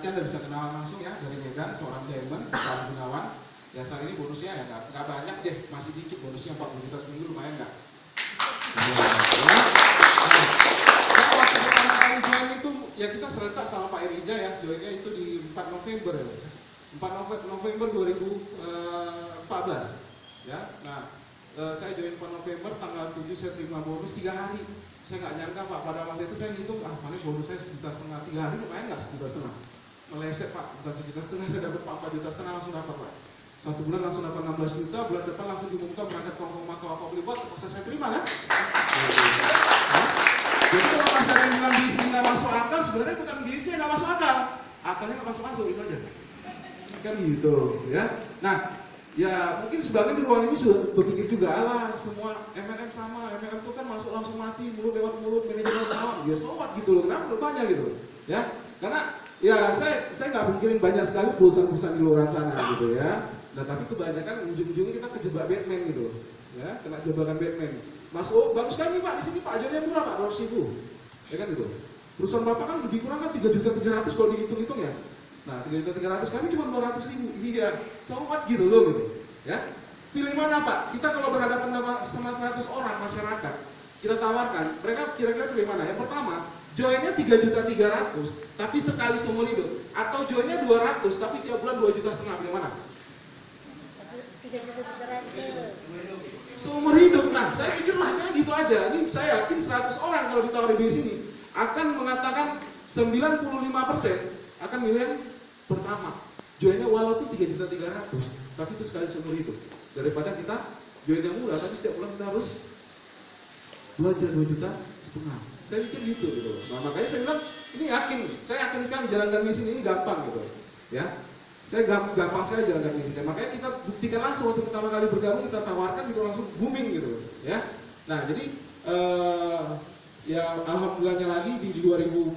nanti Anda bisa kenal langsung ya dari Medan, seorang diamond, Pak Gunawan. Ya saat ini bonusnya ya nggak banyak deh, masih dikit bonusnya 40 juta seminggu, lumayan nggak? Waktu pertama kali join itu ya kita serentak sama Pak Irija ya, joinnya itu di 4 November ya, 4 November 2014 ya. Nah saya join 4 November, tanggal 7 saya terima bonus 3 hari. Saya nggak nyangka Pak, pada masa itu saya ngitung paling bonus saya 1,5 juta, 3 hari lumayan nggak 1,5 juta? Meleset Pak, bukan 1,5 juta, saya dapat 4,5 juta langsung dapat Pak. 1 bulan langsung dapat 16 juta, bulan depan langsung diumumkan berangkat ke Hongkong Macau apa beli buat, masa saya terima kan? Jadi kalau masih ada yang bilang bisnis nggak masuk akal, sebenarnya bukan bisnis nggak masuk akal, akalnya nggak masuk itu aja, kan gitu ya. Nah, ya mungkin sebagian di ruangan ini sudah berpikir juga, alah semua MLM sama, MLM itu kan masuk langsung mati, mulut lewat mulut, manajemen lawan, ya sobat gitu loh, kenapa banyak gitu, ya? Karena ya saya nggak mikirin banyak sekali perusahaan-perusahaan di luar sana gitu ya. Nah tapi kebanyakan ujung-ujungnya kita kejebak Batman gitu, ya, kena jebakan Batman. Masuk bagus kan nih Pak, di sini Pak ajarnya murah Pak, 200.000, ya kan gitu. Perusahaan Bapak kan lebih kurang kan 3.300.000 kalau dihitung-hitung ya. Nah 3.300.000 kami cuma 200.000, iya, so what gitu loh gitu, ya. Pilih mana Pak? Kita kalau berhadapan sama 100 orang masyarakat, kita tawarkan, mereka kira-kira pilih mana? Yang pertama, joinnya 3.300.000 tapi sekali seumur hidup, atau joinnya 200 tapi tiap bulan 2,5 juta, pilih mana? 3.300.000 seumur hidup. Nah, saya pikir logikanya gitu aja. Ini saya yakin 100 orang kalau ditawari di sini akan mengatakan 95% akan milih yang pertama. Joinnya walaupun 3.300.000 tapi itu sekali seumur hidup. Daripada kita join yang murah tapi setiap bulan kita harus belajar 2,5 juta. Saya pikir gitu. Nah, makanya saya bilang ini saya yakin sekali jalankan misi ini gampang gitu. Ya. Saya gampang sekali jalankan misi. Dan makanya kita buktikan langsung waktu pertama kali bergabung, kita tawarkan gitu langsung booming gitu, ya. Nah, jadi ya alhamdulillahnya lagi di 2015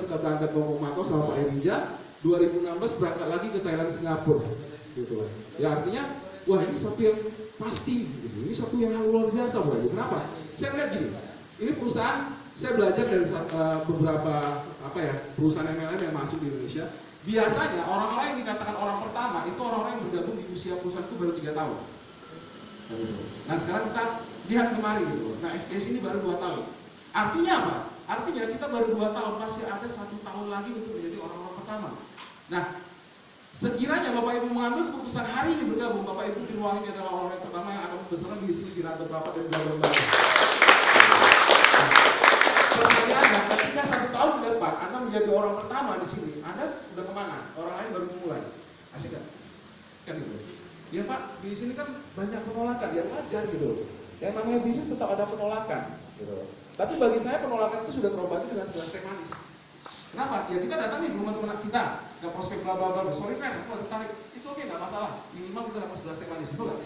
kita berangkat ke Hongkong Macau sama Pak Irija, 2016 berangkat lagi ke Thailand, Singapura gitu. Ya artinya wah ini satu yang pasti gitu. Ini satu yang luar biasa buat. Kenapa? Saya melihat gini. Ini perusahaan saya belajar dari beberapa perusahaan MLM yang masuk di Indonesia. Biasanya orang-orang yang dikatakan orang pertama itu orang-orang yang bergabung di usia perusahaan itu baru 3 tahun. Nah sekarang kita lihat kemarin gitu. Nah FTS ini baru 2 tahun. Artinya apa? Artinya kita baru 2 tahun, masih ada 1 tahun lagi untuk menjadi orang-orang pertama. Nah sekiranya Bapak Ibu mengambil keputusan hari ini bergabung, Bapak Ibu di ruang ini adalah orang-orang pertama yang akan membesarkan di sini di rantai berapa dan berapa. Pertanyaannya, ketika 1 tahun ke depan Anda menjadi orang pertama di sini, Anda udah kemana? Orang lain baru memulai. Asik kan? Kan gitu. Ya Pak, di sini kan banyak penolakan, ya wajar gitu. Yang namanya bisnis tetap ada penolakan. Gitu. Tapi bagi saya penolakan itu sudah terobati dengan segelas teh manis. Kenapa? Ya kita datang nih ke rumah teman kita, ke prospek bla bla bla. Sorry Fer, aku tertarik. It's okay, nggak masalah. Minimal kita dapat segelas teh manis, betul nggak?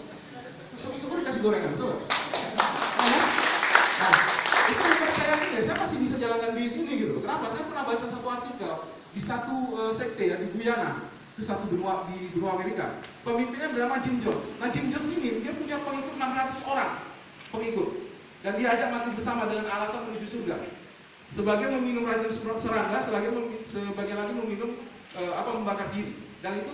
Syukur-syukur dikasih gorengan, betul nggak? Nah, itu yang saya yakin ya, saya masih bisa jalankan di sini gitu. Kenapa? Saya pernah baca satu artikel di satu sekte ya di Guyana, itu satu benua di benua Amerika. Pemimpinnya bernama Jim Jones. Nah Jim Jones ini dia punya pengikut 600 orang pengikut, dan diajak mati bersama dengan alasan menuju surga. Sebagian meminum racun serangga, sebagian lagi meminum membakar diri. Dan itu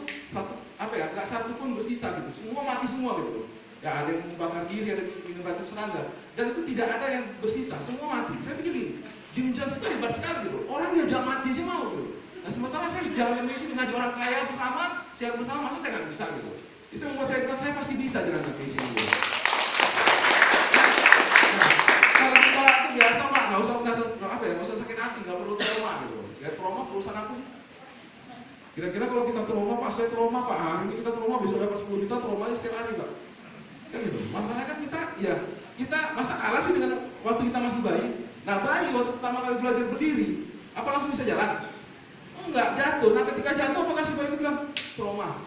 nggak satu pun bersisa gitu. Semua mati semua gitu. Ya ada yang membakar diri, ada yang minum racun serangga, dan itu tidak ada yang bersisa, semua mati. Saya pikir ini, Jim Jones itu hebat sekali gitu. Orang diajak mati aja mau gitu. Nah sementara saya jalan misi ngajak orang kaya bersama, share bersama, masa saya nggak bisa gitu. Itu yang membuat saya bilang saya pasti bisa jalan misi gitu. Nah, kalau ditolak itu biasa Pak, nggak usah sakit hati, nggak perlu trauma gitu. Ya trauma perusahaan aku sih. Kira-kira kalau kita trauma Pak, saya trauma Pak, hari ini kita trauma, besok dapat 10 juta, traumanya setiap hari Pak. Kan gitu. Masalahnya kan kita masa kalah sih dengan waktu kita masih bayi. Nah bayi waktu pertama kali belajar berdiri, apa langsung bisa jalan? Enggak, jatuh. Nah ketika jatuh apakah si bayi itu bilang trauma?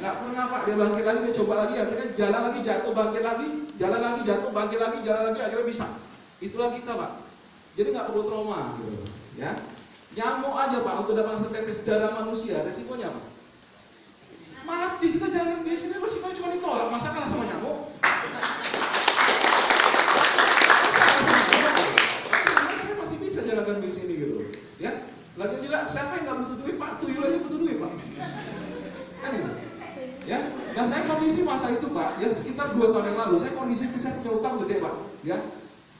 Enggak pernah Pak, dia bangkit lagi, dia coba lagi, akhirnya jalan lagi, jatuh, bangkit lagi, jalan lagi, jatuh, bangkit lagi, jalan lagi, akhirnya bisa. Itulah kita Pak. Jadi nggak perlu trauma gitu, ya. Nyamuk aja Pak, untuk dapat setetes darah manusia, resikonya apa? Mati. Kita jalan di sini resikonya cuma ditolak, masa kalah sama nyamuk? Saya masih bisa jalankan di sini gitu, ya. Lagi juga siapa yang nggak butuh duit Pak? Tuyul aja butuh duit Pak. Kan itu. Ya, dan saya kondisi masa itu Pak, ya sekitar 2 tahun yang lalu, saya kondisi itu saya punya utang gede Pak, ya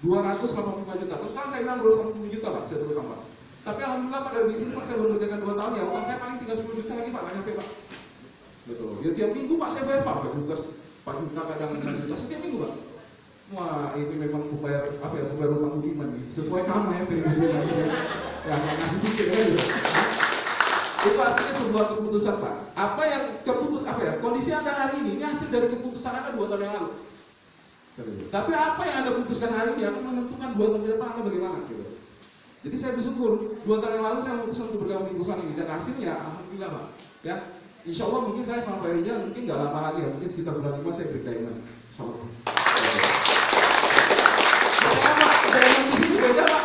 285 juta. Terus terang saya bilang 280 juta Pak, saya terutang Pak. Tapi alhamdulillah pada di sini Pak saya baru kerjakan 2 tahun ya, utang saya paling tinggal 10 juta lagi Pak, nggak nyampe Pak. Betul. Ya tiap minggu Pak saya bayar Pak, 4 juta kadang 6 juta setiap minggu Pak. Wah ini memang membayar apa ya, membayar utang budiman nih. Sesuai nama ya, Ferry Budiman gitu. Ya nggak ngasih sedikit kan gitu. Itu artinya sebuah keputusan Pak. Apa yang kondisi Anda hari ini hasil dari keputusan Anda 2 tahun yang lalu. Tapi apa yang Anda putuskan hari ini akan menentukan 2 tahun ke depan Anda bagaimana gitu. Jadi saya bersyukur 2 tahun yang lalu saya memutuskan untuk bergabung di perusahaan ini dan hasilnya alhamdulillah Pak. Ya, insya Allah mungkin saya sama Pak Rijal mungkin nggak lama lagi ya, mungkin sekitar bulan 5 saya break diamond. Insya Allah. Pak, diamond di sini beda Pak.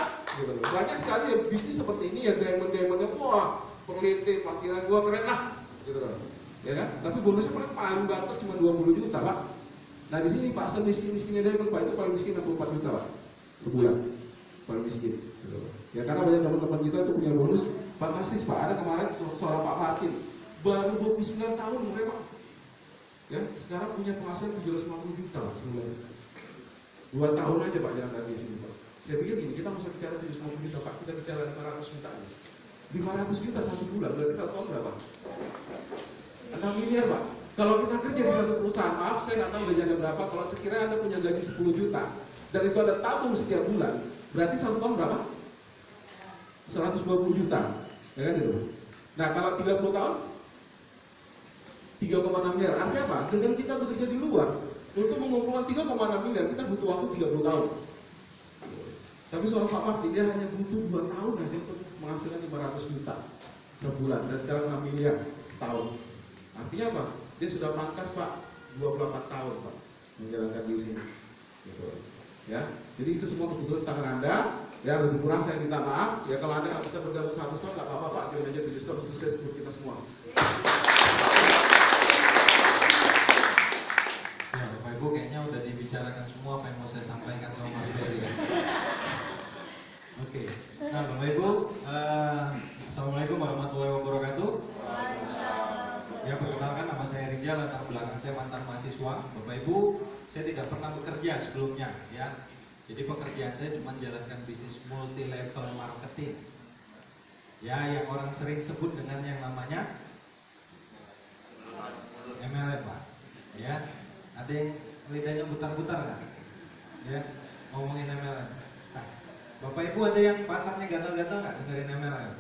Banyak sekali ya bisnis seperti ini ya diamondnya wah perlintik, parkiran gua keren lah, gitu kan. Ya kan? Tapi bonusnya paling banter cuma 20 juta Pak. Nah di sini Pak, semiskin-miskinnya diamond Pak itu paling miskin 64 juta Pak sebulan, paling miskin. Gitu. Ya karena banyak teman-teman kita itu punya bonus fantastis Pak. Ada kemarin seorang Pak Martin baru 29 tahun mereka Pak. Ya sekarang punya penghasilan 750 juta Pak sebulan. 2 tahun aja Pak jalan dari sini Pak. Saya pikir gini, kita masa bicara 750 juta Pak, kita bicara 500 juta aja. 500 juta 1 bulan, berarti 1 tahun berapa? 6 miliar Pak. Kalau kita kerja di satu perusahaan, maaf saya nggak tahu gajinya berapa, kalau sekiranya Anda punya gaji 10 juta, dan itu ada tabung setiap bulan, berarti 1 tahun berapa? 120 juta, ya kan itu? Nah kalau 30 tahun, 3,6 miliar, artinya apa? Dengan kita bekerja di luar, untuk mengumpulkan 3,6 miliar, kita butuh waktu 30 tahun. Tapi seorang Pak Martin, dia hanya butuh 2 tahun aja untuk menghasilkan 500 juta sebulan, dan sekarang 6 miliar setahun. Artinya apa? Dia sudah pangkas Pak 24 tahun Pak menjalankan di sini. Gitu. Ya, jadi itu semua keputusan tangan Anda. Ya lebih kurang saya minta maaf. Ya kalau Anda nggak bisa bergabung 1 tahun nggak apa-apa Pak, join aja 7 tahun, sukses untuk kita semua. Ya Bapak Ibu kayaknya udah dibicarakan semua apa yang mau saya sampaikan sama Mas Ferry. Oke. Nah Bapak Ibu, Assalamualaikum warahmatullahi wabarakatuh. Ya perkenalkan, nama saya Rijal, latar belakang saya mantan mahasiswa. Bapak Ibu, saya tidak pernah bekerja sebelumnya ya. Jadi pekerjaan saya cuma jalankan bisnis multi level marketing. Ya, yang orang sering sebut dengan yang namanya MLM Pak. Ya, ada yang lidahnya butar-butar kan? Ya, ngomongin MLM. Nah, Bapak Ibu ada yang pantatnya gatal-gatal nggak dengerin MLM?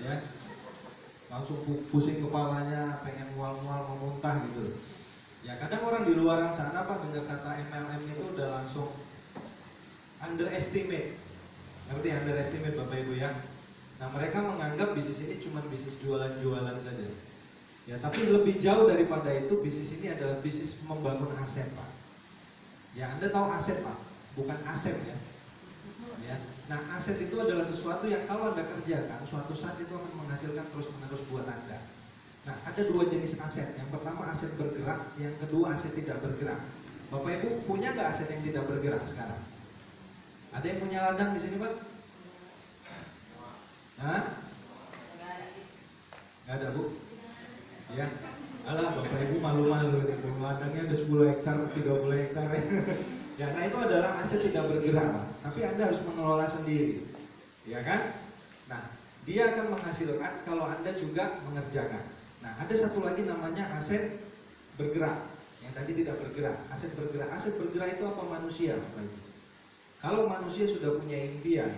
Ya, langsung pusing kepalanya, pengen mual-mual, memuntah gitu. Ya kadang orang di luaran sana Pak dengar kata MLM itu udah langsung underestimate. Ngerti underestimate Bapak Ibu ya? Nah mereka menganggap bisnis ini cuma bisnis jualan-jualan saja. Ya tapi lebih jauh daripada itu, bisnis ini adalah bisnis membangun aset Pak. Ya Anda tahu aset Pak, bukan aset ya. Ya. Nah aset itu adalah sesuatu yang kalau Anda kerjakan, suatu saat itu akan menghasilkan terus-menerus buat Anda. Nah ada 2 jenis aset. Yang pertama aset bergerak, yang kedua aset tidak bergerak. Bapak Ibu punya nggak aset yang tidak bergerak sekarang? Ada yang punya ladang di sini Pak? Hah? Nggak ada Bu? Ya. Alah Bapak Ibu malu-malu nih, ladangnya ada 10 hektar, 30 hektar. Ya, nah itu adalah aset tidak bergerak, Pak. Tapi Anda harus mengelola sendiri, ya kan? Nah, dia akan menghasilkan kalau Anda juga mengerjakan. Nah, ada satu lagi namanya aset bergerak, yang tadi tidak bergerak. Aset bergerak itu apa? Manusia, Bapak Ibu. Kalau manusia sudah punya impian,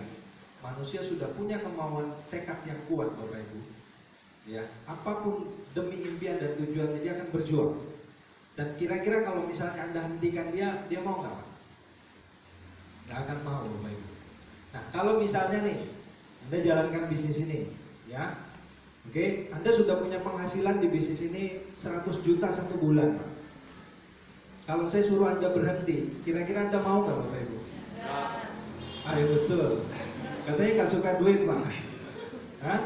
manusia sudah punya kemauan, tekad yang kuat, Bapak Ibu. Ya, apapun demi impian dan tujuannya dia akan berjuang. Dan kira-kira kalau misalnya Anda hentikan dia mau nggak? Nggak akan mau Bapak Ibu. Nah kalau misalnya nih Anda jalankan bisnis ini ya, oke, Anda sudah punya penghasilan di bisnis ini 100 juta 1 bulan Pak. Kalau saya suruh Anda berhenti, kira-kira Anda mau nggak Bapak Ibu? Ayo betul. Katanya nggak suka duit Pak. Hah?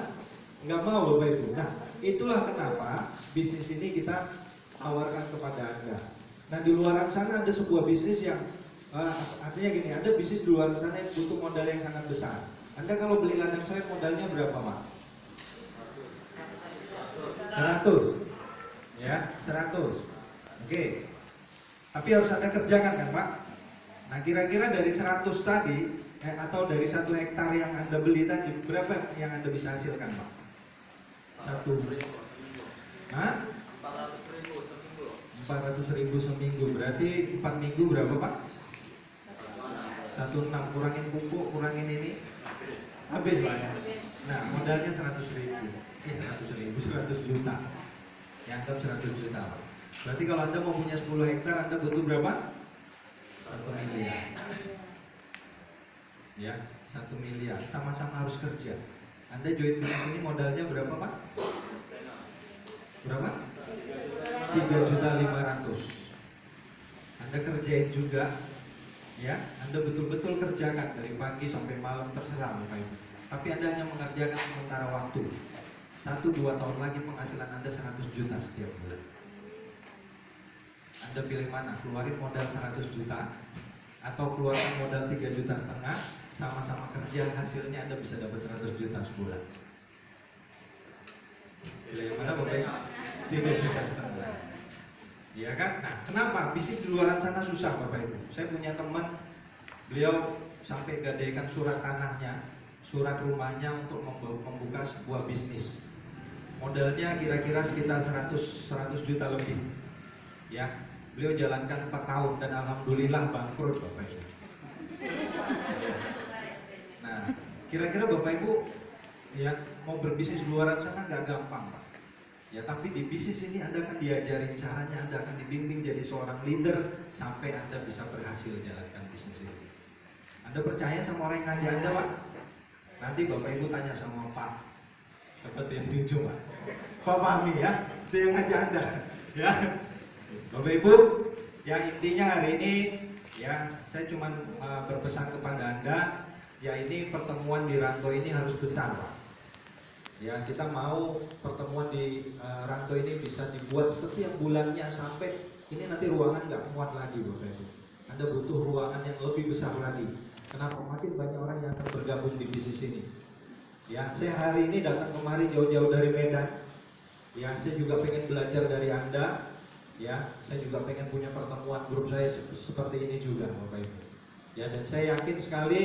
Nggak mau Bapak Ibu. Nah itulah kenapa bisnis ini kita tawarkan kepada Anda. Nah di luar sana ada sebuah bisnis yang artinya gini, ada bisnis di luar sana yang butuh modal yang sangat besar. Anda kalau beli ladang sawit modalnya berapa, Pak? 100. Ya, 100. Oke. Tapi harus Anda kerjakan kan, Pak? Nah, kira-kira dari 100 tadi atau dari 1 hektar yang Anda beli tadi, berapa yang Anda bisa hasilkan, Pak? 400.000 seminggu. Berarti 4 minggu berapa, Pak? 16, kurangin pupuk, kurangin ini, habis, Pak ya. Nah, modalnya 100 juta. Ya, anggap 100 juta, Pak. Berarti kalau Anda mau punya 10 hektar, Anda butuh berapa? 1 miliar. Ya, 1 miliar. Sama-sama harus kerja. Anda join bisnis ini modalnya berapa, Pak? Berapa? 3.500.000. Anda kerjain juga, ya. Anda betul-betul kerjakan dari pagi sampai malam, terserah Bapak Ibu. Tapi Anda hanya mengerjakan sementara waktu. 1-2 tahun lagi penghasilan Anda 100 juta setiap bulan. Anda pilih mana? Keluarin modal 100 juta atau keluarkan modal 3,5 juta, sama-sama kerja, hasilnya Anda bisa dapat 100 juta sebulan. Pilih yang mana, Bapak Ibu? 3,5 juta. Ya kan? Nah, kenapa? Bisnis di luar sana susah, Bapak Ibu. Saya punya teman, beliau sampai gadaikan surat tanahnya, surat rumahnya untuk membuka sebuah bisnis. Modalnya kira-kira sekitar 100 juta lebih. Ya, beliau jalankan 4 tahun dan alhamdulillah bangkrut, Bapak Ibu. Nah, kira-kira Bapak Ibu ya mau berbisnis di luar sana nggak gampang, Pak. Ya, tapi di bisnis ini Anda akan diajarin caranya, Anda akan dibimbing jadi seorang leader sampai Anda bisa berhasil jalankan bisnis ini. Anda percaya sama orang yang ngaji Anda, Pak? Nanti Bapak Ibu tanya sama Pak, seperti yang di ujung, Pak. Pak Fahmi ya, itu yang ngaji Anda. Ya, Bapak Ibu, ya intinya hari ini ya saya cuma berpesan kepada Anda, ya ini pertemuan di Ranto ini harus besar, Pak. Ya, kita mau pertemuan di Ranto ini bisa dibuat setiap bulannya sampai ini nanti ruangan nggak muat lagi, Bapak Ibu. Anda butuh ruangan yang lebih besar lagi. Kenapa? Makin banyak orang yang akan bergabung di bisnis ini. Ya, saya hari ini datang kemari jauh-jauh dari Medan. Ya, saya juga pengen belajar dari Anda. Ya, saya juga pengen punya pertemuan grup saya seperti ini juga, Bapak Ibu. Ya, dan saya yakin sekali